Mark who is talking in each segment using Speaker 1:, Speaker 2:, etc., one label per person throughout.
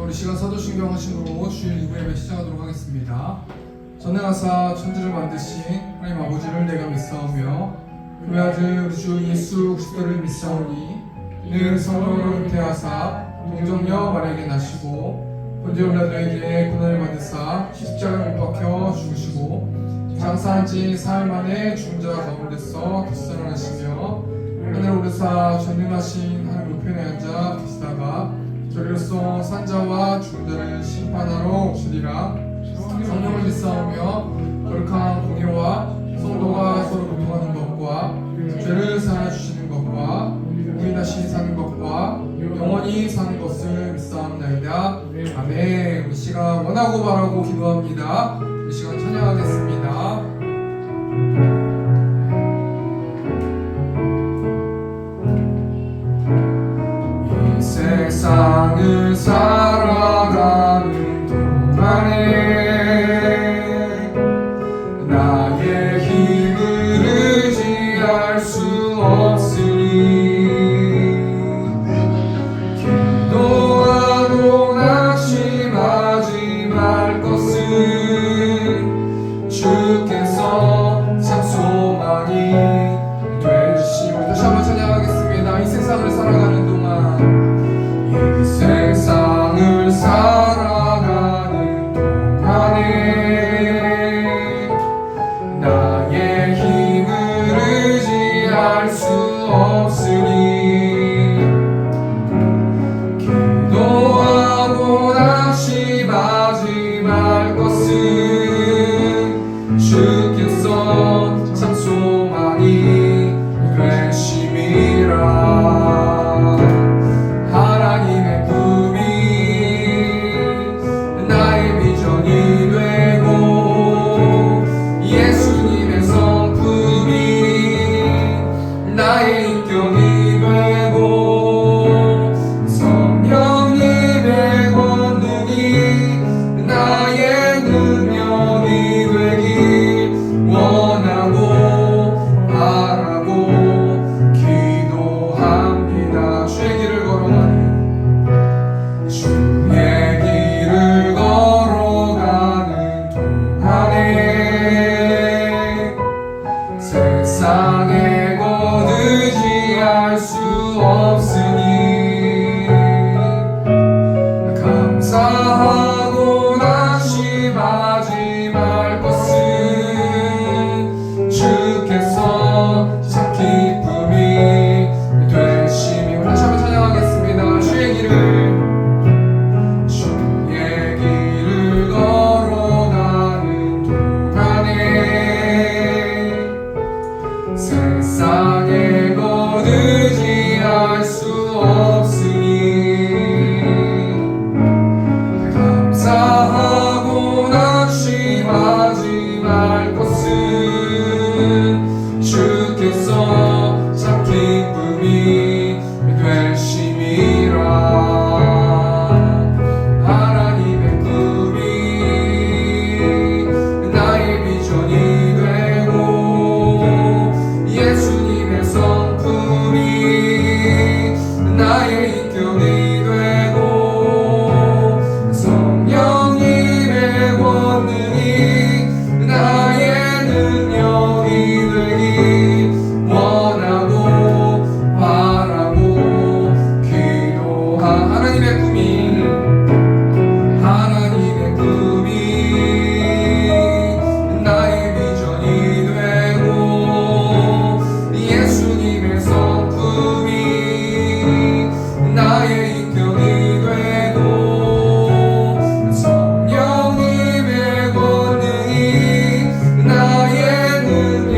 Speaker 1: 우리 시간 사도신경 하심으로 주일 2부 예배 시작하도록 하겠습니다. 전능하사 천지를 만드신 하나님 아버지를 내가 믿사오며 그의 아들 우리 주 예수 그리스도를 믿사오니 이는 성령으로 잉태하사 동정녀 마리아에게 나시고 본디오 빌라도에게 고난을 받으사 십자가에 못 박혀 죽으시고 장사한 지 사흘 만에 죽은 자 가운데서 부활하시며 하늘 오르사 전능하신 하늘 우편에 앉아 계시다가 저리로서 산자와 죽은 자를 심판하러 오시리라. 성령을 믿사오며 거룩한 공예와 성도가 서로 교통하는 것과 죄를 사하여 주시는 것과 우리 다시 사는 것과 영원히 사는 것을 믿사옵나이다. 아멘. 우리 시간 원하고 바라고 기도합니다. 이 시간 찬양하겠습니다. 세상을 살아가는 동안에 나의 힘을 의지할 수 없으니 기도하고 낙심하지 말 것은 주께서 참 소망이 되시고. 다시 한번 찬양하겠습니다. 이 세상을 살아가는 동안 이 세상을 살아가는 동안에 나의 힘을 의지할 수 없으니 기도하고 낙심하지 말 것은 주께서 참 소망이 되심이라. 하나님의 꿈이 나의 비전이 되고 예수님의 성품이 나의 인격이 되고 성령님의 권능이 나의 능력이 되길 원하고 바라고 기도합니다. 주의 길을 걸어가는 동안에 세상에 곧 의지할 수 없으니 감사하고 낙심하지 말 것은 주께서 참 기쁨이 되심이. 우리 다시 한번 찬양하겠습니다. 주의 길을 걸어가는 동안에 세상에 곧 의지할 수 없으니 감사하고 낙심하지 말 것은 주께서 참 기쁨이 되심이라. 하나님의 꿈이 나의 비전이 되고 예수님의 성품이 나의 인격이 되고 성령님의 권능이 나의 능력이 되길 원하고 바라고 기도하. 하나님의 꿈이 나의 비전이 되고 예수님의 성품이 나의 인격이 되고 성령님의 권능이 나의 능력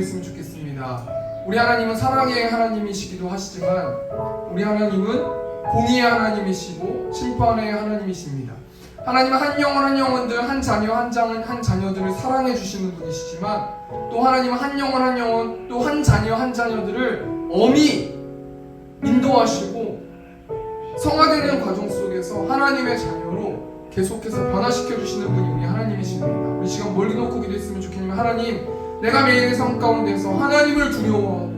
Speaker 1: 기도했으면 좋겠습니다. 우리 하나님은 사랑의 하나님이시기도 하시지만 우리 하나님은 공의의 하나님이시고 심판의 하나님이십니다. 하나님은 한 영혼 한 영혼들, 한 자녀 한 자녀들을 사랑해 주시는 분이시지만 또 하나님은 한 영혼 한 영혼, 또 한 자녀 한 자녀들을 엄히 인도하시고 성화되는 과정 속에서 하나님의 자녀로 계속해서 변화시켜 주시는 분이 우리 하나님이십니다. 우리 시간 멀리 놓고 기도했으면 좋겠지만 하나님, 내가 매일의 삶 가운데서 하나님을 두려워하고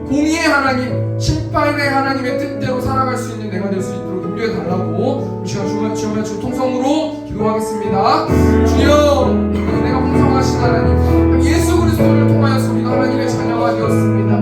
Speaker 1: 공의의 하나님, 심판의 하나님의 뜻대로 살아갈 수 있는 내가 될 수 있도록 인도해 달라고 이 시간 주여 통성으로 기도하겠습니다. 주여, 내가 풍성하신 하나님, 예수 그리스도를 통하여서 우리가 하나님의 자녀가 되었습니다.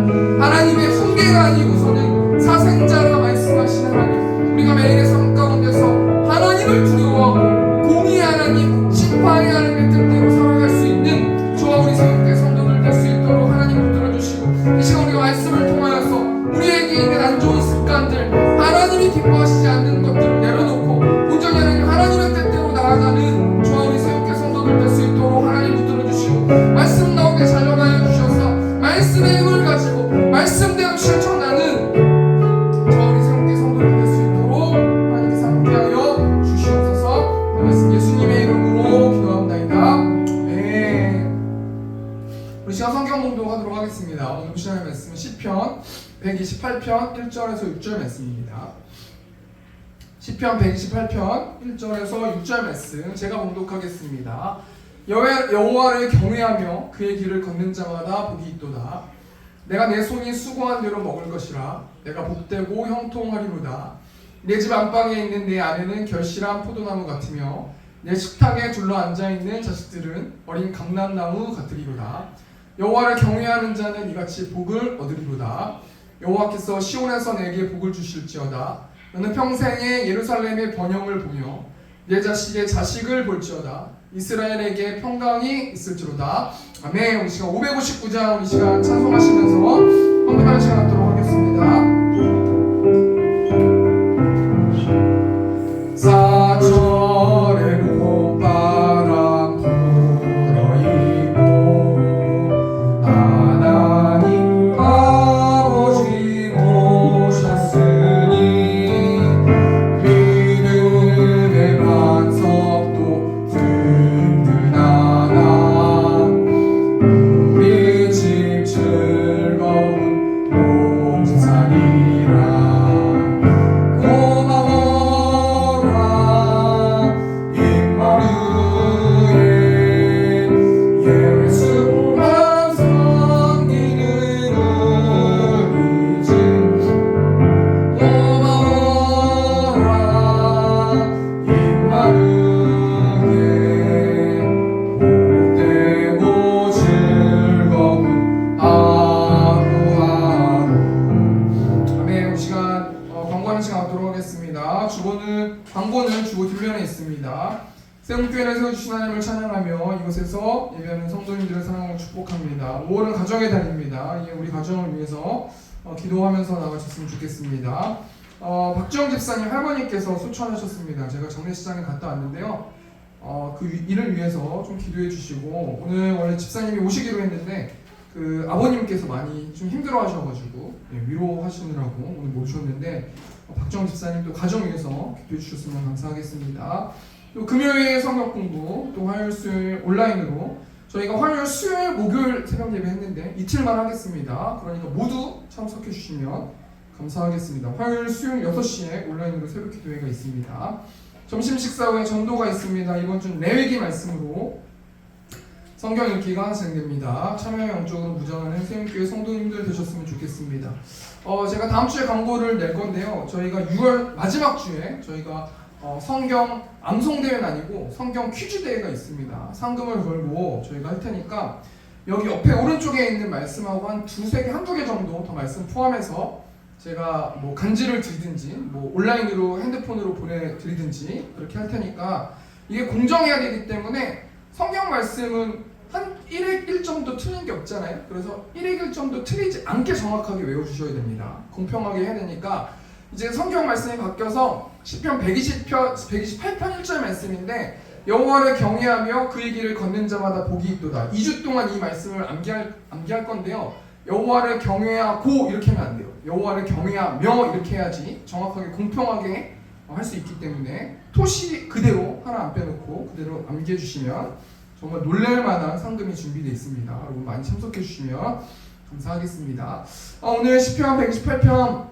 Speaker 1: 하나님의 훈계가 아니고서는 사생자가 말씀하신 하나님, 우리가 매일의 삶 가운데서 하나님을 두려워하고 공의의 하나님, 심판의 하나님의 뜻대로 살아갈 수 있는 저와 우리 새롭게 성도들 될 수 있도록 하나님 붙들어 주시고, 이 시간 우리가 말씀을 통하여서 우리에게 있는 안 좋은 습관들, 하나님이 기뻐하시지 않는 것들을 내려놓고 온전히 하나님의 뜻대로 나아가는 저와 우리 새롭게 성도들 될 수 있도록 하나님 붙들어 주시고, 말씀 가운데 자녀하여 주셔서 말씀의 힘을 가지고 말씀대로 실천하는 저와 우리 새롭게 성도들 될 수 있도록 하나님께서 함께하여 주시옵소서. 말씀 예수님의 이름으로 기도합니다. 네. 우리 시간 성경 공독하도록 하겠습니다. 오늘 보시는 말씀은 시편 128편 1절에서 6절 말씀입니다. 시편 128편 1절에서 6절 말씀 제가 봉독하겠습니다. 여호와를 경외하며 그의 길을 걷는 자마다 복이 있도다. 내가 내 손이 수고한 대로 먹을 것이라. 내가 복되고 형통하리로다. 내 집 안방에 있는 내 아내는 결실한 포도나무 같으며 내 식탁에 둘러 앉아있는 자식들은 어린 감람나무 같으리로다. 여호와를 경외하는 자는 이같이 복을 얻으리로다. 여호와께서 시온에서 내게 복을 주실지어다. 너는 평생에 예루살렘의 번영을 보며 내 자식의 자식을 볼지어다. 이스라엘에게 평강이 있을지로다. 아멘. 우리 시간 559장 우리 시간 찬송하시면서 헌금하는 시간 갖도록 하겠습니다. 사절의 봄바람 불어이고 하나님 아버지 모셨으니 믿음의 반석도 든든하다. 우리 집 즐거운 농산이라. 광고는 주보 뒷면에 있습니다. 세움교회를 세워주신 하나님을 찬양하며 이곳에서 예배하는 성도님들을 사랑하고 축복합니다. 5월은 가정의 달입니다. 우리 가정을 위해서 기도하면서 나가셨으면 좋겠습니다. 박지영 집사님 할머니께서 소천하셨습니다. 제가 장례식장에 갔다 왔는데요. 그 일을 위해서 좀 기도해 주시고, 오늘 원래 집사님이 오시기로 했는데 그 아버님께서 많이 좀 힘들어하셔가지고 위로하시느라고 오늘 모셨는데, 박정 집사님도 가정 위해서 기도해 주셨으면 감사하겠습니다. 또 금요일 성경 공부, 또 화요일 수요일 온라인으로 저희가 화요일 수요일 목요일 새벽 예배 했는데 이틀만 하겠습니다. 그러니까 모두 참석해 주시면 감사하겠습니다. 화요일 수요일 6시에 온라인으로 새벽 기도회가 있습니다. 점심 식사 후에 전도가 있습니다. 이번 주는 레위기 말씀으로 성경 읽기가 진행됩니다. 참여 영적으로 무장하는 세움교회 성도님들 되셨으면 좋겠습니다. 제가 다음 주에 광고를 낼 건데요. 저희가 6월 마지막 주에 저희가 성경 암송대회는 아니고 성경 퀴즈 대회가 있습니다. 상금을 걸고 저희가 할 테니까 여기 옆에 오른쪽에 있는 말씀하고 한 두세 개, 한두 개 정도 더 말씀 포함해서 제가 뭐 간지를 드리든지 뭐 온라인으로 핸드폰으로 보내드리든지 그렇게 할 테니까, 이게 공정해야 되기 때문에 성경 말씀은 한 1획 1점도 틀린 게 없잖아요. 그래서 1획 1점도 틀리지 않게 정확하게 외워주셔야 됩니다. 공평하게 해야 되니까 이제 성경 말씀이 바뀌어서 시편 128편 1절 말씀인데 여호와를 경외하며 그의 길을 걷는 자마다 복이 있도다. 2주 동안 이 말씀을 암기할 건데요. 여호와를 경외하고 이렇게 하면 안 돼요. 여호와를 경외하며 이렇게 해야지 정확하게 공평하게 할 수 있기 때문에 토시 그대로 하나 안 빼놓고 그대로 암기해 주시면 정말 놀랄 만한 상금이 준비되어 있습니다. 여러분 많이 참석해 주시면 감사하겠습니다. 오늘 시편 128편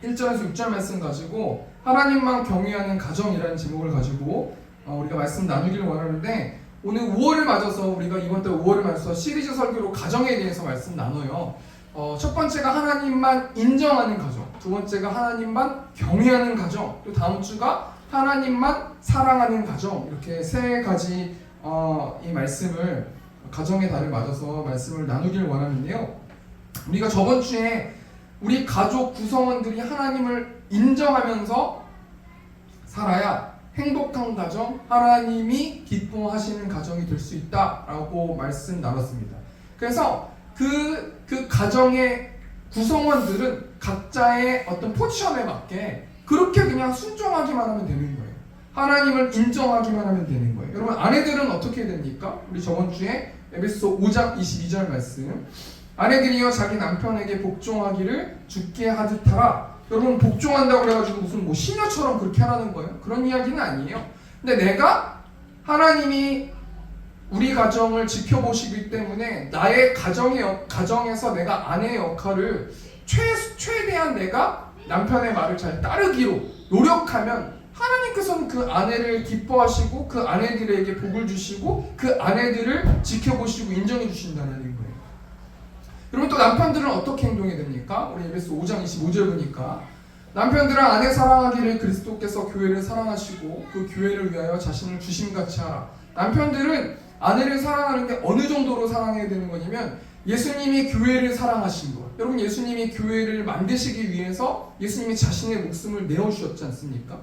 Speaker 1: 1절에서 6절 말씀 가지고 하나님만 경외하는 가정이라는 제목을 가지고 우리가 말씀 나누기를 원하는데, 오늘 5월을 맞아서 우리가 이번 달 5월을 맞아서 시리즈 설교로 가정에 대해서 말씀 나눠요. 첫 번째가 하나님만 인정하는 가정, 두 번째가 하나님만 경외하는 가정, 또 다음 주가 하나님만 사랑하는 가정, 이렇게 세 가지 이 말씀을 가정의 달을 맞아서 말씀을 나누길 원하는데요. 우리가 저번 주에 우리 가족 구성원들이 하나님을 인정하면서 살아야 행복한 가정, 하나님이 기뻐하시는 가정이 될 수 있다라고 말씀 나눴습니다. 그래서 그 가정의 구성원들은 각자의 어떤 포지션에 맞게 그렇게 그냥 순종하기만 하면 되는 거예요. 하나님을 인정하기만 하면 되는 거예요. 여러분, 아내들은 어떻게 됩니까? 우리 저번 주에 에베소 5장 22절 말씀, 아내들이여 자기 남편에게 복종하기를 주께 하듯 하라. 여러분, 복종한다고 그래가지고 무슨 신녀처럼 그렇게 하라는 거예요? 그런 이야기는 아니에요. 근데 내가 하나님이 우리 가정을 지켜보시기 때문에 나의 가정에서 내가 아내의 역할을 최대한 내가 남편의 말을 잘 따르기로 노력하면 하나님께서는 그 아내를 기뻐하시고 그 아내들에게 복을 주시고 그 아내들을 지켜보시고 인정해 주신다는 거예요. 그러면 또 남편들은 어떻게 행동해야 됩니까? 우리 에베소 5장 25절 보니까 남편들은 아내 사랑하기를 그리스도께서 교회를 사랑하시고 그 교회를 위하여 자신을 주심같이 하라. 남편들은 아내를 사랑하는 게 어느 정도로 사랑해야 되는 거냐면 예수님이 교회를 사랑하신 것. 여러분, 예수님이 교회를 만드시기 위해서 예수님이 자신의 목숨을 내어주셨지 않습니까?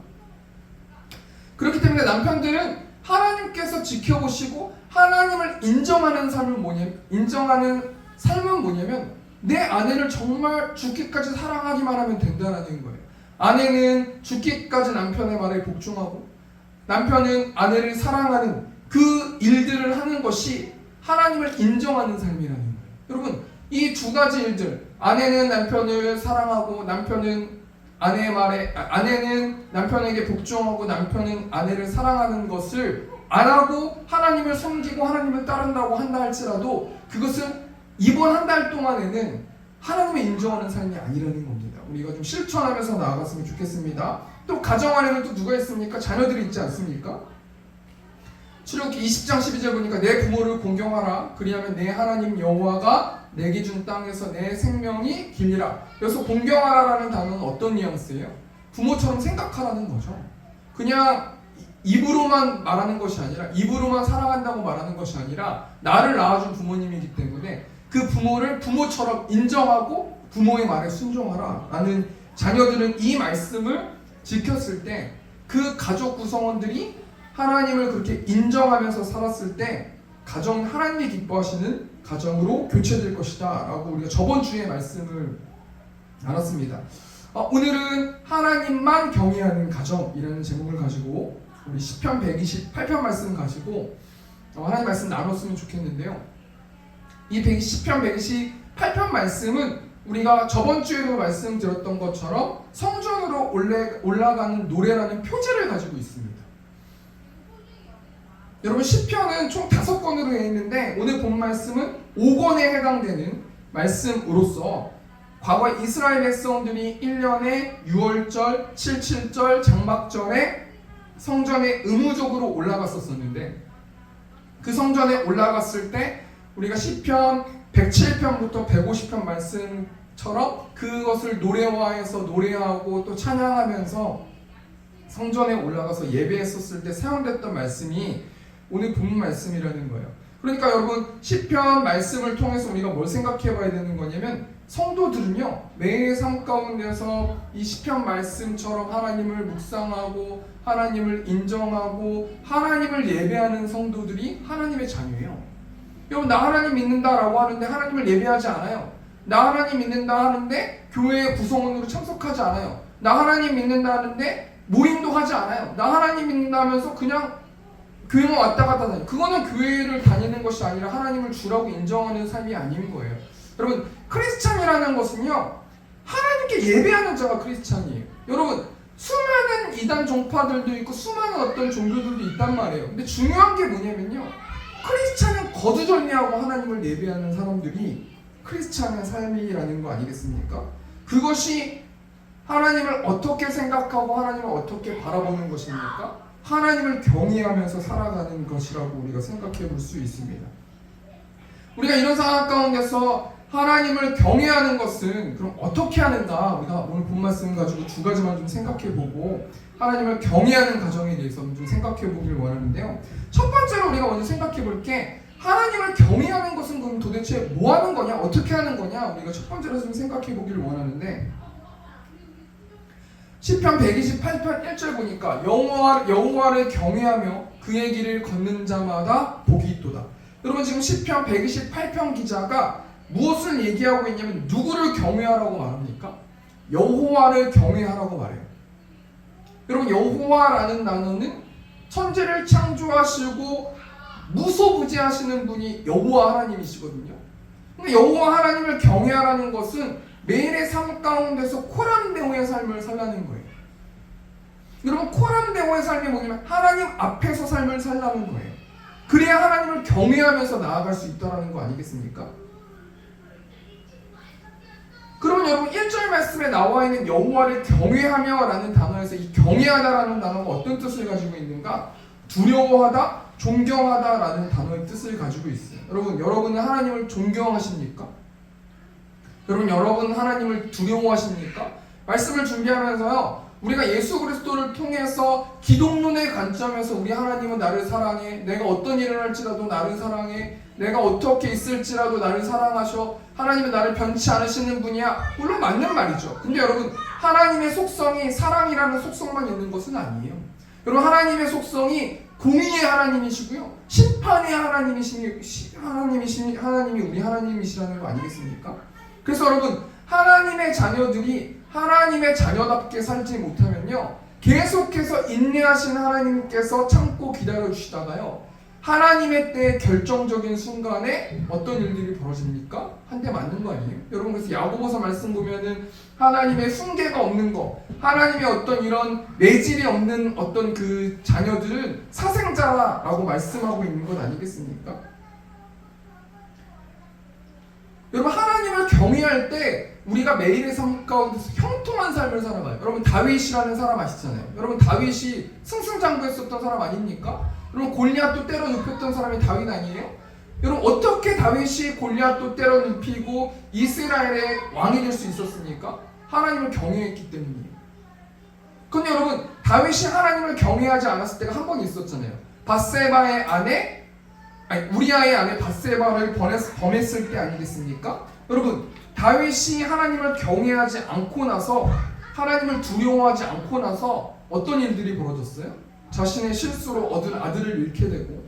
Speaker 1: 그렇기 때문에 남편들은 하나님께서 지켜보시고 하나님을 인정하는 삶은 뭐냐면 내 아내를 정말 죽기까지 사랑하기만 하면 된다는 거예요. 아내는 죽기까지 남편의 말에 복종하고 남편은 아내를 사랑하는 그 일들을 하는 것이 하나님을 인정하는 삶이라는 거예요. 여러분, 이 두 가지 일들, 아내는 남편을 사랑하고 아내는 남편에게 복종하고 남편은 아내를 사랑하는 것을 안 하고 하나님을 섬기고 하나님을 따른다고 한다 할지라도 그것은 이번 한 달 동안에는 하나님을 인정하는 삶이 아니라는 겁니다. 우리가 좀 실천하면서 나아갔으면 좋겠습니다. 또 가정 안에는 또 누가 있습니까? 자녀들이 있지 않습니까? 출애굽기 20장 12절 보니까 내 부모를 공경하라. 그리하면 내 하나님 여호와가 내게 준 땅에서 내 생명이 길리라. 여기서 공경하라라는 단어는 어떤 뉘앙스예요? 부모처럼 생각하라는 거죠. 그냥 입으로만 말하는 것이 아니라, 입으로만 사랑한다고 말하는 것이 아니라 나를 낳아준 부모님이기 때문에 그 부모를 부모처럼 인정하고 부모의 말에 순종하라 라는, 자녀들은 이 말씀을 지켰을 때 그 가족 구성원들이 하나님을 그렇게 인정하면서 살았을 때 가정은 하나님이 기뻐하시는 가정으로 교체될 것이다 라고 우리가 저번 주에 말씀을 나눴습니다. 오늘은 하나님만 경외하는 가정이라는 제목을 가지고 우리 시편 128편 말씀 가지고 하나님 말씀 나눴으면 좋겠는데요. 이 시편 128편 말씀은 우리가 저번 주에도 말씀드렸던 것처럼 성전으로 올라가는 노래라는 표제를 가지고 있습니다. 여러분, 시편은 총 5권으로 되어 있는데 오늘 본 말씀은 5권에 해당되는 말씀으로서 과거 이스라엘 백성들이 1년에 6월절, 77절, 장막절에 성전에 의무적으로 올라갔었는데, 그 성전에 올라갔을 때 우리가 시편 107편부터 150편 말씀처럼 그것을 노래화해서 노래하고 또 찬양하면서 성전에 올라가서 예배했었을 때 사용됐던 말씀이 오늘 본 말씀이라는 거예요. 그러니까 여러분, 시편 말씀을 통해서 우리가 뭘 생각해 봐야 되는 거냐면, 성도들은요 매일의 삶 가운데서 이 시편 말씀처럼 하나님을 묵상하고 하나님을 인정하고 하나님을 예배하는 성도들이 하나님의 자녀예요. 여러분, 나 하나님 믿는다라고 하는데 하나님을 예배하지 않아요. 나 하나님 믿는다 하는데 교회의 구성원으로 참석하지 않아요. 나 하나님 믿는다 하는데 모임도 하지 않아요. 나 하나님 믿는다 하면서 그냥 교회만 왔다 갔다 다니. 그거는 교회를 다니는 것이 아니라 하나님을 주라고 인정하는 삶이 아닌 거예요. 여러분, 크리스찬이라는 것은요, 하나님께 예배하는 자가 크리스찬이에요. 여러분, 수많은 이단 종파들도 있고 수많은 어떤 종교들도 있단 말이에요. 근데 중요한 게 뭐냐면요, 크리스찬은 거두절미하고 하나님을 예배하는 사람들이 크리스찬의 삶이라는 거 아니겠습니까? 그것이 하나님을 어떻게 생각하고 하나님을 어떻게 바라보는 것입니까? 하나님을 경외하면서 살아가는 것이라고 우리가 생각해 볼 수 있습니다. 우리가 이런 상황 가운데서 하나님을 경외하는 것은 그럼 어떻게 하는가? 우리가 오늘 본 말씀 가지고 두 가지만 좀 생각해 보고 하나님을 경외하는 과정에 대해서 좀 생각해 보길 원하는데요. 첫 번째로 우리가 먼저 생각해 볼 게, 하나님을 경외하는 것은 그럼 도대체 뭐 하는 거냐? 어떻게 하는 거냐? 우리가 첫 번째로 좀 생각해 보길 원하는데, 시편 128편 1절 보니까 여호와를 경외하며 그의 길을 걷는 자마다 복이 있도다. 여러분, 지금 시편 128편 기자가 무엇을 얘기하고 있냐면 누구를 경외하라고 말합니까? 여호와를 경외하라고 말해요. 여러분, 여호와라는 단어는 천지를 창조하시고 무소부지하시는 분이 여호와 하나님이시거든요. 근데 여호와 하나님을 경외하라는 것은 매일의 삶 가운데서 코람데오의 삶을 살라는 거예요. 여러분, 코람데오의 삶이 뭐냐면 하나님 앞에서 삶을 살라는 거예요. 그래야 하나님을 경외하면서 나아갈 수 있다는 거 아니겠습니까? 그러면 여러분, 1절 말씀에 나와 있는 여호와를 경외하며 라는 단어에서 이 경외하다라는 단어가 어떤 뜻을 가지고 있는가? 두려워하다, 존경하다 라는 단어의 뜻을 가지고 있어요. 여러분은 하나님을 존경하십니까? 여러분 하나님을 두려워하십니까? 말씀을 준비하면서요, 우리가 예수 그리스도를 통해서 기독론의 관점에서 우리 하나님은 나를 사랑해, 내가 어떤 일을 할지라도 나를 사랑해, 내가 어떻게 있을지라도 나를 사랑하셔, 하나님은 나를 변치 않으시는 분이야, 물론 맞는 말이죠. 근데 여러분, 하나님의 속성이 사랑이라는 속성만 있는 것은 아니에요. 여러분, 하나님의 속성이 공의의 하나님이시고요, 심판의 하나님이 우리 하나님이시라는 거 아니겠습니까? 그래서 여러분, 하나님의 자녀들이 하나님의 자녀답게 살지 못하면요, 계속해서 인내하신 하나님께서 참고 기다려주시다가요, 하나님의 때의 결정적인 순간에 어떤 일들이 벌어집니까? 한 대 맞는 거 아니에요? 여러분, 그래서 야고보서 말씀 보면은 하나님의 훈계가 없는 거, 하나님의 어떤 이런 매질이 없는 어떤 그 자녀들은 사생자라고 말씀하고 있는 것 아니겠습니까? 여러분, 하나님을 경외할 때 우리가 매일의 삶 가운데서 형통한 삶을 살아가요. 여러분, 다윗이라는 사람 아시잖아요. 여러분, 다윗이 승승장구했었던 사람 아닙니까? 여러분, 골리앗도 때려 눕혔던 사람이 다윗 아니에요? 여러분, 어떻게 다윗이 골리앗도 때려 눕히고 이스라엘의 왕이 될 수 있었습니까? 하나님을 경외했기 때문이에요. 근데 여러분, 다윗이 하나님을 경외하지 않았을 때가 한 번 있었잖아요. 바세바의 아내, 우리아의 아내 바세바를 범했을 때 아니겠습니까? 여러분, 다윗이 하나님을 경외하지 않고 나서, 하나님을 두려워하지 않고 나서 어떤 일들이 벌어졌어요? 자신의 실수로 얻은 아들을 잃게 되고,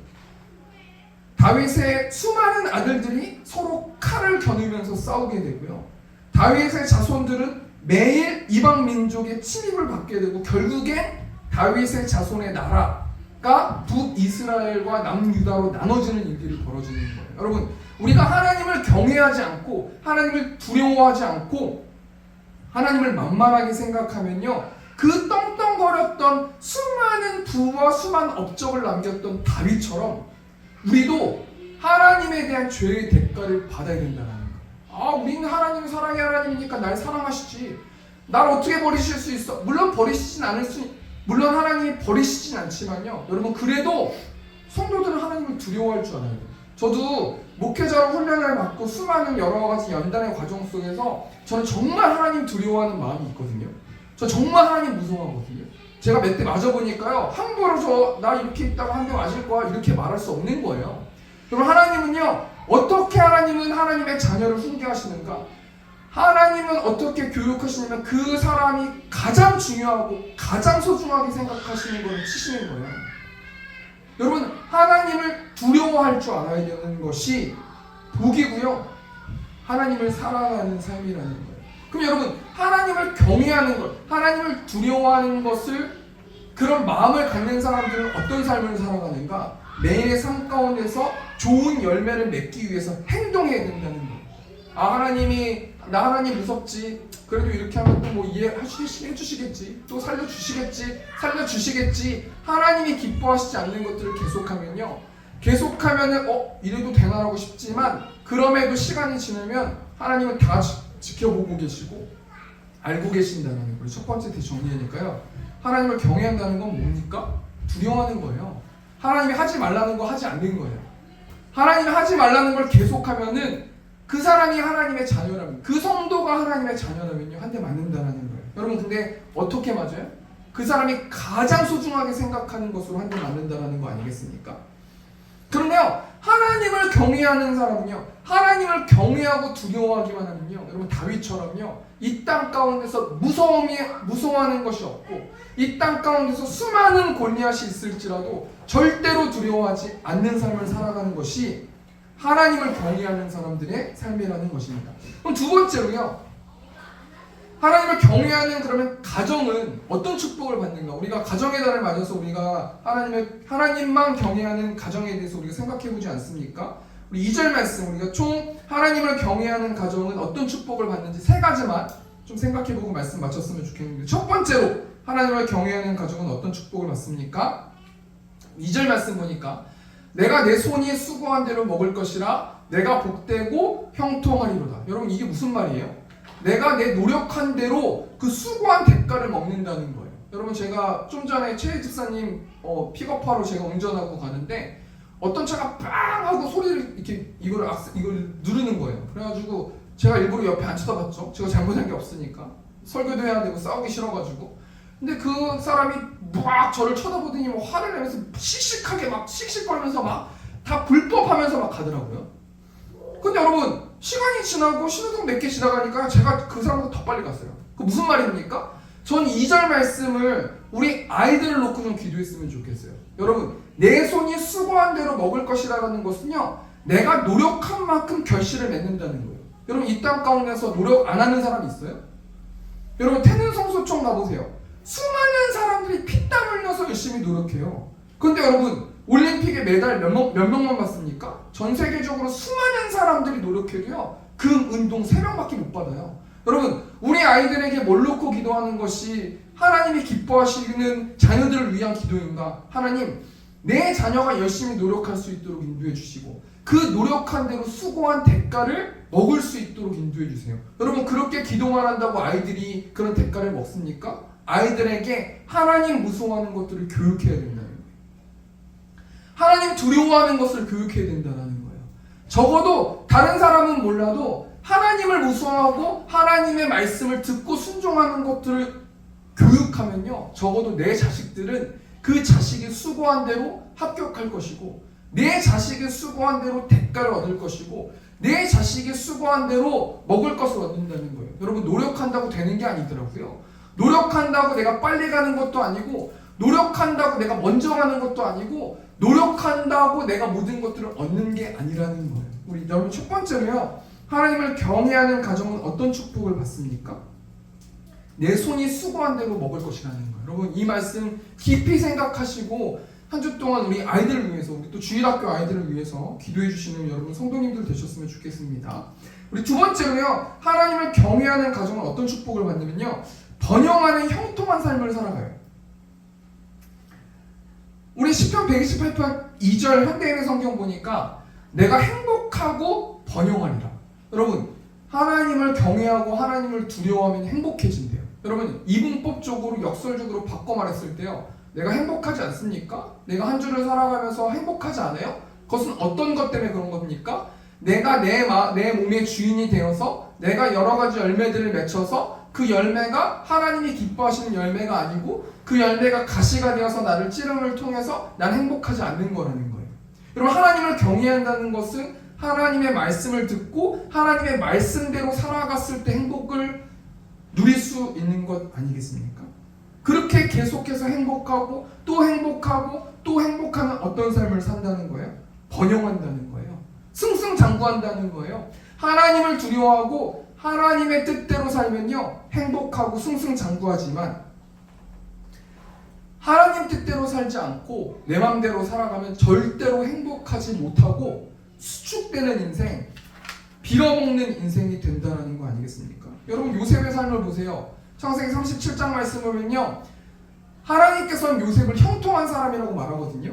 Speaker 1: 다윗의 수많은 아들들이 서로 칼을 겨누면서 싸우게 되고요, 다윗의 자손들은 매일 이방 민족의 침입을 받게 되고, 결국엔 다윗의 자손의 나라가 북이스라엘과 남유다로 나눠지는 일들이 벌어지는 거예요. 여러분, 우리가 하나님을 경외하지 않고 하나님을 두려워하지 않고 하나님을 만만하게 생각하면요, 그 떵떵거렸던 수많은 부와 수많은 업적을 남겼던 다윗처럼 우리도 하나님에 대한 죄의 대가를 받아야 된다는 거예요. 우리는 하나님 사랑의 하나님이니까 날 사랑하시지, 날 어떻게 버리실 수 있어? 물론 물론 하나님이 버리시진 않지만요, 여러분, 그래도 성도들은 하나님을 두려워할 줄 알아요. 저도 목회자로 훈련을 받고 수많은 여러 가지 연단의 과정 속에서 저는 정말 하나님 두려워하는 마음이 있거든요. 저 정말 하나님 무서워하거든요. 제가 몇 대 맞아보니까요, 함부로 나 이렇게 있다가 한 대 맞을 거야 이렇게 말할 수 없는 거예요. 그럼 하나님은요, 어떻게 하나님은 하나님의 자녀를 훈계하시는가? 하나님은 어떻게 교육하시냐면 그 사람이 가장 중요하고 가장 소중하게 생각하시는 걸 치시는 거예요. 여러분, 하나님을 두려워할 줄 알아야 되는 것이 복이고요, 하나님을 사랑하는 삶이라는 거예요. 그럼 여러분, 하나님을 경외하는 것, 하나님을 두려워하는 것을 그런 마음을 갖는 사람들은 어떤 삶을 살아가는가? 매일의 삶 가운데서 좋은 열매를 맺기 위해서 행동해야 된다는 거예요. 아, 하나님이 나 하나님 무섭지. 그래도 이렇게 하면 또 뭐 해주시겠지. 또 살려주시겠지. 하나님이 기뻐하시지 않는 것들을 계속하면은 이래도 되나라고 싶지만, 그럼에도 시간이 지나면 하나님은 다 지켜보고 계시고 알고 계신다는 거예요. 첫 번째 정리하니까요. 하나님을 경외한다는 건 뭡니까? 두려워하는 거예요. 하나님이 하지 말라는 거 하지 않는 거예요. 하나님이 하지 말라는 걸 계속하면은 그 사람이 하나님의 자녀라면, 그 성도가 하나님의 자녀라면요, 한 대 맞는다는 거예요. 여러분, 근데 어떻게 맞아요? 그 사람이 가장 소중하게 생각하는 것으로 한 대 맞는다는 거 아니겠습니까? 그러면 하나님을 경외하는 사람은요, 하나님을 경외하고 두려워하기만 하면요, 여러분 다윗처럼요, 이 땅 가운데서 무서워하는 것이 없고, 이 땅 가운데서 수많은 골리앗이 있을지라도 절대로 두려워하지 않는 삶을 살아가는 것이 하나님을 경외하는 사람들의 삶이라는 것입니다. 그럼 두 번째로요, 하나님을 경외하는 그러면 가정은 어떤 축복을 받는가? 우리가 가정의 달을 맞아서 우리가 하나님만 경외하는 가정에 대해서 우리가 생각해 보지 않습니까? 우리 2절 말씀, 우리가 총 하나님을 경외하는 가정은 어떤 축복을 받는지 세 가지만 좀 생각해 보고 말씀 마쳤으면 좋겠는데, 첫 번째로 하나님을 경외하는 가정은 어떤 축복을 받습니까? 2절 말씀 보니까 내가 내 손이 수고한 대로 먹을 것이라 내가 복되고 형통하리로다. 여러분, 이게 무슨 말이에요? 내가 내 노력한 대로 그 수고한 대가를 먹는다는 거예요. 여러분, 제가 좀 전에 최 집사님 픽업하러 제가 운전하고 가는데 어떤 차가 빵 하고 소리를 이렇게 이걸 누르는 거예요. 그래가지고 제가 일부러 옆에 안 쳐다봤죠. 제가 잘못한 게 없으니까. 설교도 해야 되고 싸우기 싫어가지고. 근데 그 사람이 막 저를 쳐다보더니 뭐 화를 내면서 씩씩하게 막 씩씩거리면서 막 다 불법하면서 막 가더라고요. 근데 여러분, 시간이 지나고 신호등 몇 개 지나가니까 제가 그 사람보다 더 빨리 갔어요. 그 무슨 말입니까? 전 2절 말씀을 우리 아이들을 놓고 좀 기도했으면 좋겠어요. 여러분, 내 손이 수고한 대로 먹을 것이라는 것은요, 내가 노력한 만큼 결실을 맺는다는 거예요. 여러분, 이 땅 가운데서 노력 안 하는 사람이 있어요? 여러분, 태능성소총 가보세요. 수많은 사람들이 피땀 흘려서 열심히 노력해요. 근데 여러분, 올림픽에 메달 몇 명만 받습니까? 전 세계적으로 수많은 사람들이 노력해도요, 금, 은동 3명밖에 못 받아요. 여러분, 우리 아이들에게 뭘 놓고 기도하는 것이 하나님이 기뻐하시는 자녀들을 위한 기도인가? 하나님, 내 자녀가 열심히 노력할 수 있도록 인도해 주시고, 그 노력한 대로 수고한 대가를 먹을 수 있도록 인도해 주세요. 여러분, 그렇게 기도만 한다고 아이들이 그런 대가를 먹습니까? 아이들에게 하나님 무서워하는 것들을 교육해야 된다는 거예요. 하나님 두려워하는 것을 교육해야 된다는 거예요. 적어도 다른 사람은 몰라도 하나님을 무서워하고 하나님의 말씀을 듣고 순종하는 것들을 교육하면요, 적어도 내 자식들은 그 자식이 수고한 대로 합격할 것이고, 내 자식이 수고한 대로 대가를 얻을 것이고, 내 자식이 수고한 대로 먹을 것을 얻는다는 거예요. 여러분, 노력한다고 되는 게 아니더라고요. 노력한다고 내가 빨리 가는 것도 아니고, 노력한다고 내가 먼저 가는 것도 아니고, 노력한다고 내가 모든 것들을 얻는 게 아니라는 거예요. 우리 여러분, 첫 번째로요, 하나님을 경외하는 가정은 어떤 축복을 받습니까? 내 손이 수고한 대로 먹을 것이라는 거예요. 여러분, 이 말씀 깊이 생각하시고 한 주 동안 우리 아이들을 위해서, 우리 또 주일학교 아이들을 위해서 기도해 주시는 여러분 성도님들 되셨으면 좋겠습니다. 우리 두 번째로요, 하나님을 경외하는 가정은 어떤 축복을 받냐면요, 번영하는 형통한 삶을 살아가요. 우리 시편 128편 2절 현대인의 성경 보니까 내가 행복하고 번영하리라. 여러분, 하나님을 경외하고 하나님을 두려워하면 행복해진대요. 여러분, 이분법적으로 역설적으로 바꿔 말했을 때요, 내가 행복하지 않습니까? 내가 한 주를 살아가면서 행복하지 않아요? 그것은 어떤 것 때문에 그런 겁니까? 내가 내 몸의 주인이 되어서 내가 여러 가지 열매들을 맺혀서 그 열매가 하나님이 기뻐하시는 열매가 아니고 그 열매가 가시가 되어서 나를 찌름을 통해서 난 행복하지 않는 거라는 거예요. 여러분, 하나님을 경외한다는 것은 하나님의 말씀을 듣고 하나님의 말씀대로 살아갔을 때 행복을 누릴 수 있는 것 아니겠습니까? 그렇게 계속해서 행복하고 또 행복하고 또 행복하는 어떤 삶을 산다는 거예요? 번영한다는 거예요. 승승장구한다는 거예요. 하나님을 두려워하고 하나님의 뜻대로 살면요, 행복하고 승승장구하지만 하나님 뜻대로 살지 않고 내 맘대로 살아가면 절대로 행복하지 못하고 수축되는 인생, 빌어먹는 인생이 된다는 거 아니겠습니까? 여러분 요셉의 삶을 보세요. 창세기 37장 말씀 보면요, 하나님께서는 요셉을 형통한 사람이라고 말하거든요.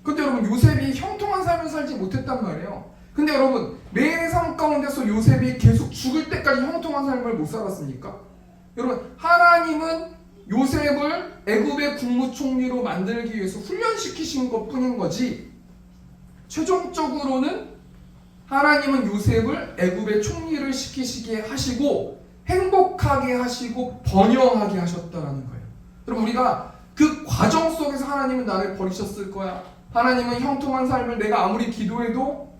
Speaker 1: 근데 여러분 요셉이 형통한 삶을 살지 못했단 말이에요. 근데 여러분 매일 삶 가운데서 요셉이 계속 죽을 때까지 형통한 삶을 못 살았습니까? 여러분 하나님은 요셉을 애굽의 국무총리로 만들기 위해서 훈련시키신 것뿐인 거지, 최종적으로는 하나님은 요셉을 애굽의 총리를 시키시게 하시고 행복하게 하시고 번영하게 하셨다는 거예요. 여러분 우리가 그 과정 속에서 하나님은 나를 버리셨을 거야, 하나님은 형통한 삶을 내가 아무리 기도해도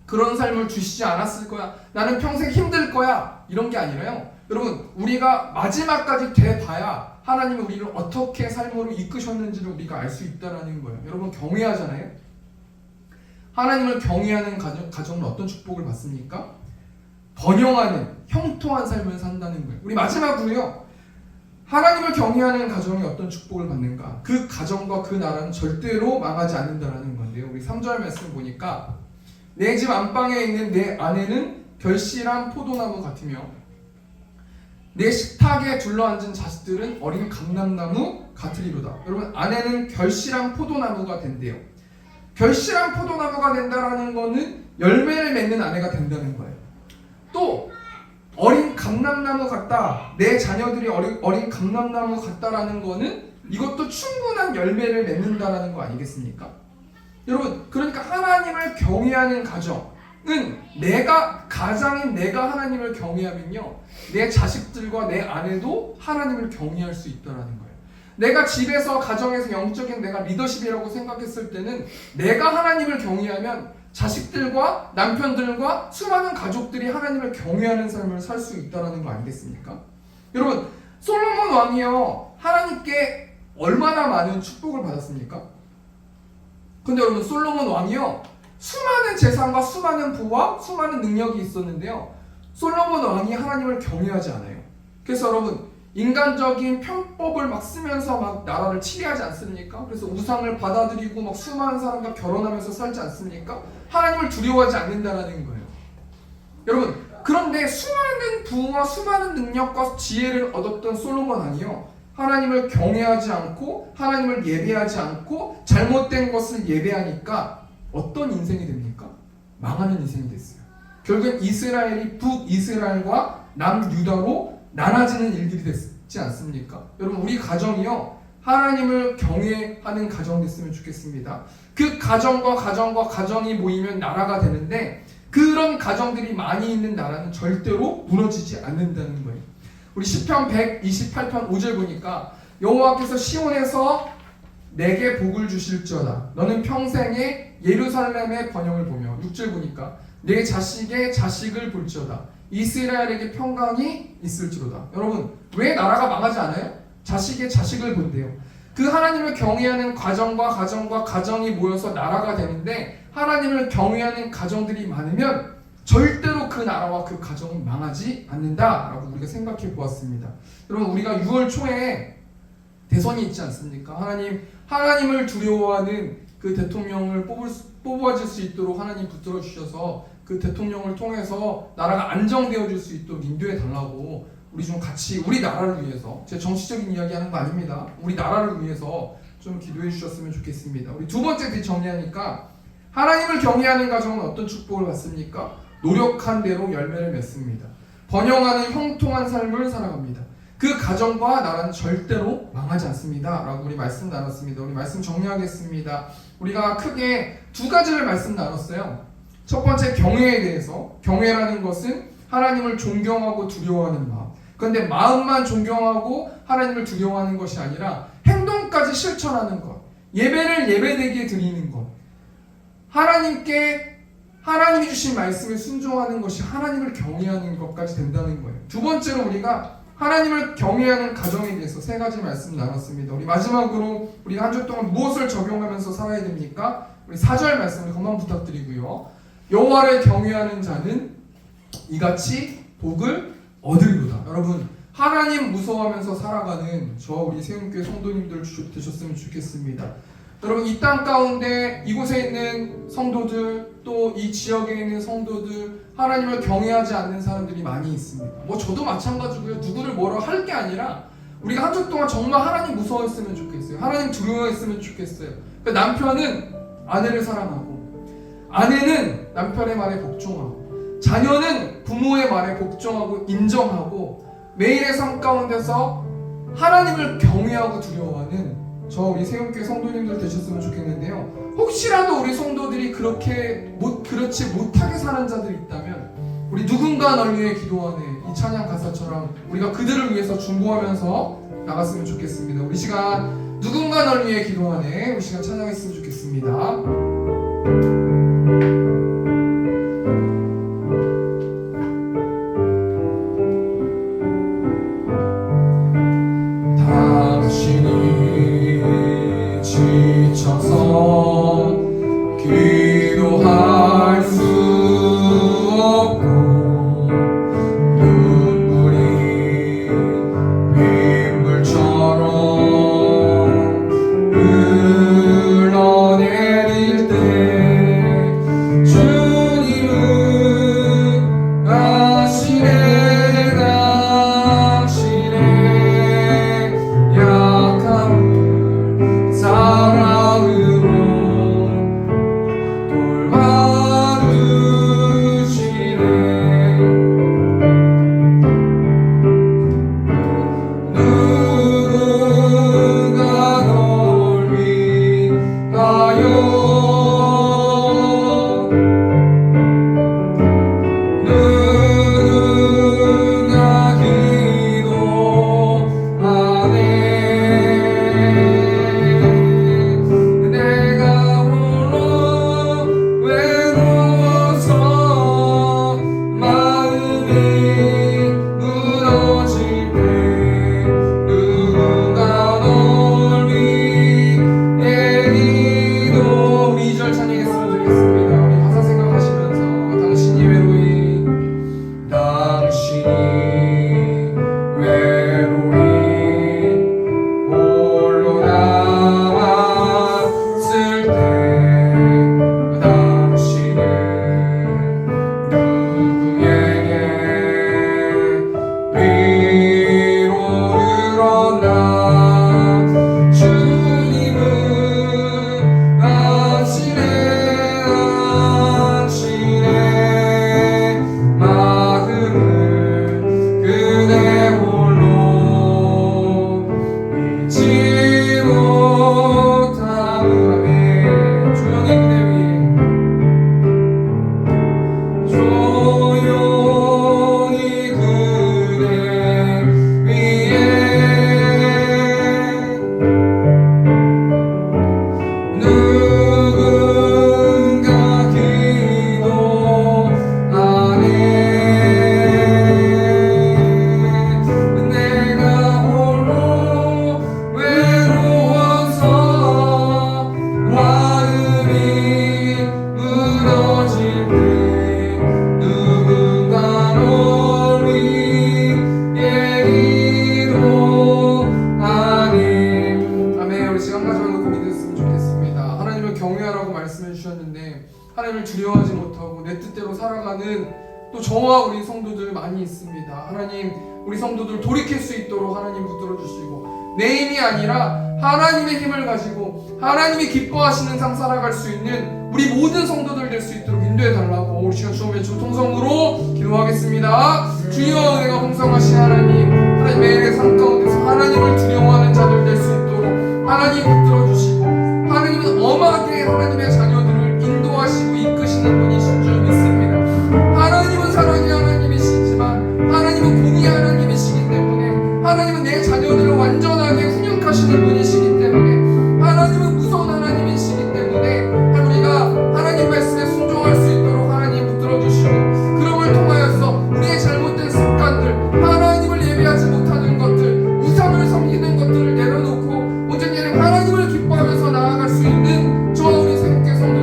Speaker 1: 그런 삶을 주시지 않았을 거야, 나는 평생 힘들 거야, 이런 게 아니라요. 여러분 우리가 마지막까지 돼봐야 하나님이 우리를 어떻게 삶으로 이끄셨는지를 우리가 알 수 있다는 거예요. 여러분 경외하잖아요. 하나님을 경외하는 가정은 어떤 축복을 받습니까? 번영하는 형통한 삶을 산다는 거예요. 우리 마지막으로요, 하나님을 경외하는 가정이 어떤 축복을 받는가? 그 가정과 그 나라는 절대로 망하지 않는다는 건데요. 우리 3절 말씀 보니까 내 집 안방에 있는 내 아내는 결실한 포도나무 같으며 내 식탁에 둘러앉은 자식들은 어린 감람나무 같으리로다. 여러분 아내는 결실한 포도나무가 된대요. 결실한 포도나무가 된다라는 거는 열매를 맺는 아내가 된다는 거예요. 또 어린 감람나무 같다, 내 자녀들이 어린 감람나무 같다라는 거는 이것도 충분한 열매를 맺는다라는 거 아니겠습니까? 여러분 그러니까 하나님을 경외하는 가정은 가장인 내가 하나님을 경외하면요, 내 자식들과 내 아내도 하나님을 경외할 수 있다라는 거예요. 내가 집에서 가정에서 영적인 내가 리더십이라고 생각했을 때는 내가 하나님을 경외하면 자식들과 남편들과 수많은 가족들이 하나님을 경외하는 삶을 살 수 있다는 거 아니겠습니까? 여러분 솔로몬 왕이요 하나님께 얼마나 많은 축복을 받았습니까? 근데 여러분 솔로몬 왕이요 수많은 재산과 수많은 부와 수많은 능력이 있었는데요, 솔로몬 왕이 하나님을 경외하지 않아요. 그래서 여러분 인간적인 편법을 막 쓰면서 막 나라를 치리하지 않습니까? 그래서 우상을 받아들이고 막 수많은 사람과 결혼하면서 살지 않습니까? 하나님을 두려워하지 않는다라는 거예요. 여러분 그런데 수많은 부와 수많은 능력과 지혜를 얻었던 솔로몬 왕이요 하나님을 경외하지 않고 하나님을 예배하지 않고 잘못된 것을 예배하니까 어떤 인생이 됩니까? 망하는 인생이 됐어요. 결국엔 이스라엘이 북이스라엘과 남유다로 나눠지는 일들이 됐지 않습니까? 여러분 우리 가정이요 하나님을 경외하는 가정 됐으면 좋겠습니다. 그 가정과 가정이 모이면 나라가 되는데 그런 가정들이 많이 있는 나라는 절대로 무너지지 않는다는 거예요. 우리 시편 128편 5절 보니까 여호와께서 시온에서 내게 복을 주실지어다, 너는 평생에 예루살렘의 번영을 보며 6절 보니까 내 자식의 자식을 볼지어다, 이스라엘에게 평강이 있을지로다. 여러분 왜 나라가 망하지 않아요? 자식의 자식을 본대요. 그 하나님을 경외하는 가정이 모여서 나라가 되는데 하나님을 경외하는 가정들이 많으면 절대로 그 나라와 그 가정은 망하지 않는다라고 우리가 생각해 보았습니다. 여러분 우리가 6월 초에 대선이 있지 않습니까? 하나님을 두려워하는 그 대통령을 뽑아줄 수 있도록 하나님 붙들어 주셔서 그 대통령을 통해서 나라가 안정되어질 수 있도록 인도해 달라고 우리 좀 같이 우리 나라를 위해서, 제 정치적인 이야기 하는 거 아닙니다. 우리 나라를 위해서 좀 기도해 주셨으면 좋겠습니다. 우리 두 번째 정리하니까 하나님을 경외하는 가정은 어떤 축복을 받습니까? 노력한 대로 열매를 맺습니다. 번영하는 형통한 삶을 살아갑니다. 그 가정과 나라는 절대로 망하지 않습니다 라고 우리 말씀 나눴습니다. 우리 말씀 정리하겠습니다. 우리가 크게 두 가지를 말씀 나눴어요. 첫 번째 경외에 대해서, 경외라는 것은 하나님을 존경하고 두려워하는 마음. 그런데 마음만 존경하고 하나님을 두려워하는 것이 아니라 행동까지 실천하는 것, 예배를 예배되게 드리는 것, 하나님이 주신 말씀에 순종하는 것이 하나님을 경외하는 것까지 된다는 거예요. 두 번째로 우리가 하나님을 경외하는 가정에 대해서 세 가지 말씀 나눴습니다. 우리 마지막으로 우리가 한 주 동안 무엇을 적용하면서 살아야 됩니까? 우리 4절 말씀을 그만 부탁드리고요. 여호와를 경외하는 자는 이같이 복을 얻으리로다. 여러분 하나님 무서워하면서 살아가는 저와 우리 세움교회 성도님들 되셨으면 좋겠습니다. 여러분, 이 땅 가운데 이곳에 있는 성도들, 또 이 지역에 있는 성도들, 하나님을 경외하지 않는 사람들이 많이 있습니다. 뭐 저도 마찬가지고요. 누구를 뭐라 할 게 아니라 우리가 한 주 동안 정말 하나님 무서워했으면 좋겠어요. 하나님 두려워했으면 좋겠어요. 그러니까 남편은 아내를 사랑하고, 아내는 남편의 말에 복종하고, 자녀는 부모의 말에 복종하고 인정하고, 매일의 삶 가운데서 하나님을 경외하고 두려워하는 저 우리 세움교회 성도님들 되셨으면 좋겠는데요. 혹시라도 우리 성도들이 그렇지 못하게 사는 자들이 있다면, 우리 누군가 널 위해 기도하네, 이 찬양 가사처럼 우리가 그들을 위해서 중보하면서 나갔으면 좋겠습니다. 우리 시간 누군가 널 위해 기도하네, 우리 시간 찬양했으면 좋겠습니다. 지쳐서 기도할 수 없고 눈물이 빗물처럼 흘러내릴 때 주님은 아시네, 당신의 약함을 사랑으로 돌봐주시네. 누군가 널 위하여, 누군가 기도하네. 내가 홀로 외로워서 마음이 무너질 때 누군가 널 위해 기도. 2절 찬양했으면 좋겠습니다. 우리 가사 생각하시면서 당신이 외로이 홀로 남았을 때 당신은 누구에게 위로를 얻나. 주님은 아시네, 당신의 마음을 그대 홀로 잊지 못하네. 조용히 그대 위에, 조용히 그대 위에 누군가 기도하네. 내가 홀로 외로워서 마음이 무너질 때 누군가 널 위해 기도하네. 아멘. 우리 시간 가져가는 고민됐으면 좋겠습니다. 하나님을 경외하라고 말씀해 주셨는데 하나님을 두려워하지 못하고 내 뜻대로 살아가는 또 저와 우리 성도들 많이 있습니다. 하나님, 우리 성도들 돌이킬 수 있도록 하나님 붙들어 주시고, 내 힘이 아니라 하나님의 힘을 가지고 하나님이 기뻐하시는 삶 살아갈 수 있는 우리 모든 성도들 될 수 있도록 인도해 달라고 우리 시간 주님의 통성으로 기도하겠습니다. 주여, 은혜가 풍성하신 하나님, 하나님 매일의 삶 가운데서 하나님을 두려워하는 자들 될 수 있도록 하나님 붙들어 주시고, 하나님은 엄하게 하나님의 자녀들을 인도하시고 이끄시는 분이신 줄 믿습니다. 하나님은 사랑의 하나님이시지만 하나님은 공의 하나님이시기 때문에, 하나님은 내 자녀들을 완전하게 훈육하시는 분이시기 때문에, 하나님은 무서운 하나님이시기 때문에 우리가 하나님 말씀에 순종할 수 있도록 하나님 붙들어 주시고, 그럼을 통하여서 우리의 잘못된 습관들, 하나님을 예배하지 못하는 것들, 우상을 섬기는 것들을 내려놓고 온전히 하나님을 기뻐하면서 나아갈 수 있는 저와 우리 생계 성도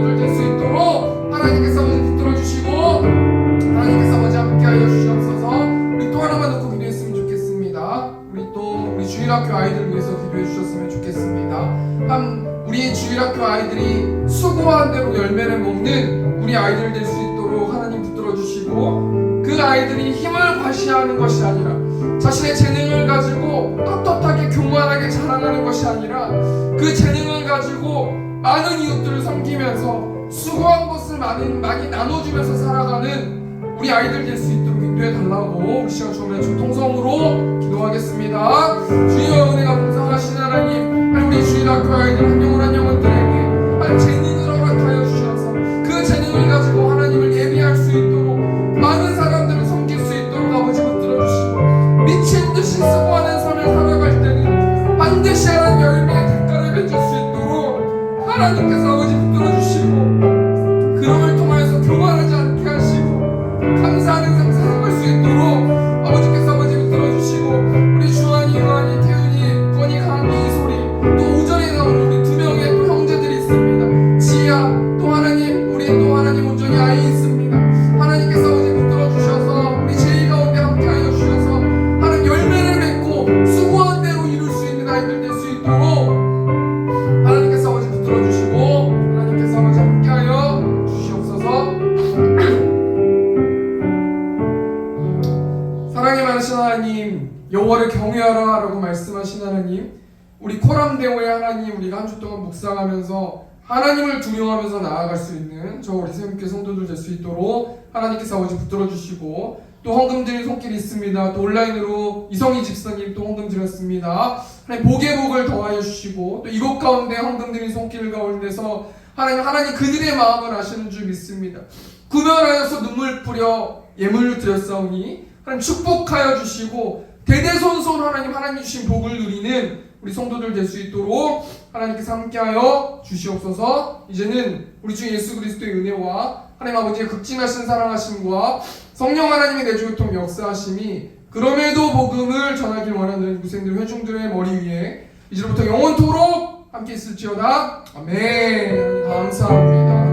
Speaker 2: 아이들이 힘을 과시하는 것이 아니라 자신의 재능을 가지고 떳떳하게 교만하게 자랑하는 것이 아니라 그 재능을 가지고 많은 이웃들을 섬기면서 수고한 것을 많이 나눠주면서 살아가는 우리 아이들 될 수 있도록 인도해 달라고 우리 시간 주님의 통성으로 기도하겠습니다. 주님의 은혜가 풍성하신 하나님, 우리 주일학교 아이들 한 영혼 한 영혼들에게 재능을 허락하여 주셔서 그 재능을 가지고 하나님을 예비할 수 있도록 많은 사람들을 섬길 수 있도록 아버지 붙들어 주시고 미친 듯이 수고하는 삶을 살아갈 때는 반드시 하나님 열매의 대가를 맺을 수 있도록 하나님께서 아버지 붙들어 주시고 그럼을 통하여서 교만하지 않게 하시고 감사하는 삶 살아갈 수 있도록 아버지께서 아버지 붙들어 주시고 우리 주한이, 요한이, 태윤이, 건이, 강이, 이소리 또 오전에 나오는 우리 두 명의 또 형제들이 있습니다. 지아 또 하나님, 우리 또 하나님 온전히 아이 있습니다. 하나님께서 아버지 붙들어 주셔서 우리 제이 가운데 함께하여 주셔서 하나님 열매를 맺고 수고한 대로 이룰 수 있는 아이들 될 수 있도록 하나님께서 아버지 붙들어 주시고 하나님께서 아버지 함께하여 주시옵소서. 사랑이 많으신 하나님, 여호와를 경외하라 라고 말씀하신 하나님, 우리 코람대오의 하나님, 우리가 한 주 동안 묵상하면서 하나님을 두려워하면서 나아갈 수 있는 저 우리 새롭게 성도들 될 수 있도록 하나님께서 아버지 붙들어 주시고 또 헌금 드릴 손길이 있습니다. 또 온라인으로 이성희 집사님 또 헌금 드렸습니다. 하나님 복의 복을 더하여 주시고 또 이곳 가운데 헌금 드린 손길 가운데서 하나님 그들의 마음을 아시는 줄 믿습니다. 구별하여서 눈물 뿌려 예물로 드렸사오니 하나님 축복하여 주시고 대대손손 하나님 주신 복을 누리는 우리 성도들 될 수 있도록 하나님께서 함께하여 주시옵소서. 이제는 우리 주 예수 그리스도의 은혜와 하나님 아버지의 극진하신 사랑하심과 성령 하나님의 내주교통 역사하심이 그럼에도 복음을 전하길 원하는 무생들 회중들의 머리 위에 이제부터 영원토록 함께 있을지어다. 아멘. 감사합니다.